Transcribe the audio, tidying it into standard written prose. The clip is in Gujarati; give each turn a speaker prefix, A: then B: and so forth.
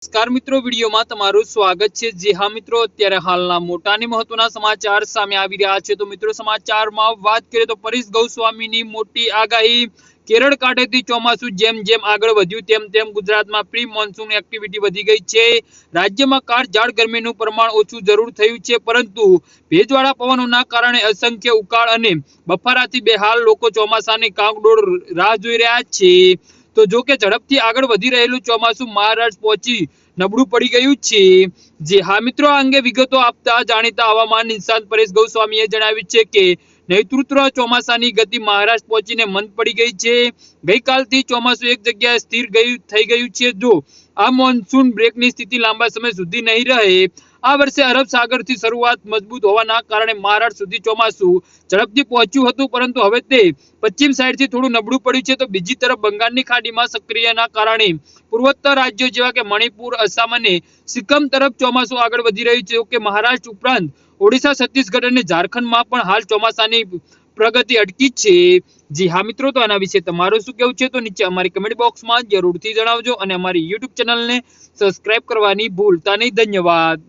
A: નમસ્કાર મિત્રો, વિડીયોમાં તમારું સ્વાગત છે। જે હા મિત્રો, અત્યારે હાલના મોટા અને મહત્વના સમાચાર સામે આવી રહ્યા છે। તો મિત્રો, સમાચારમાં વાત કરીએ તો પરેશ ગોસ્વામીની મોટી આગાહી। કેરળ કાંઠેથી ચોમાસું જેમ જેમ આગળ વધ્યું તેમ તેમ ગુજરાતમાં પ્રી મોન્સૂન એક્ટિવિટી વધી ગઈ છે। રાજ્યમાં કાળઝાળ ગરમીનું પ્રમાણ ઓછું જરૂર થયું છે, પરંતુ ભેજવાળા પવનોના કારણે અસંખ્ય ઉકાળ અને બફારાથી બેહાલ લોકો ચોમાસાની કાગડોળ રાહ જોઈ રહ્યા છે। તો જો કે ઝડપથી આગળ વધી રહેલું ચોમાસું મહારાષ્ટ્ર પહોંચી નબળું પડી ગયું છે। જે હા મિત્રો, આ અંગે વિગતો આપતા જાણીતા હવામાન નિષ્ણાત પરેશ ગોસ્વામીએ જણાવ્યું છે કે નૈઋત્ય ચોમાસાની ગતિ મહારાષ્ટ્ર પહોંચીને મંદ પડી ગઈ છે। ગઈકાલથી ચોમાસું એક જગ્યાએ સ્થિર થઈ ગયું છે। જો આ મોન્સૂન બ્રેકની સ્થિતિ લાંબા સમય સુધી નહીં રહે। આ વર્ષે અરબ સાગરથી શરૂઆત મજબૂત હોવાના કારણે મહારાષ્ટ્ર સુધી ચોમાસું ઝડપથી પહોંચ્યું હતું, પરંતુ હવે તે પશ્ચિમ સાઈડથી થોડું નબળું પડ્યું છે। તો બીજી તરફ બંગાળની ખાડીમાં સક્રિયના કારણે પૂર્વોત્તર રાજ્યો જેવા કે મણિપુર, આસામ અને સિક્કમ તરફ ચોમાસું આગળ વધી રહ્યું છે। કે મહારાષ્ટ્ર ઉપરાંત ઓડિશા, છત્તીસગઢ અને ઝારખંડમાં પણ હાલ ચોમાસાની પ્રગતિ અટકી છે। જી હા મિત્રો, તો આના વિશે તમારું શું કહેવું છે તો નીચે અમારી કમેન્ટ બોક્સમાં જરૂરથી જણાવજો અને અમારી યુટ્યુબ ચેનલને સબસ્ક્રાઇબ કરવાની ભૂલતા નહીં। ધન્યવાદ।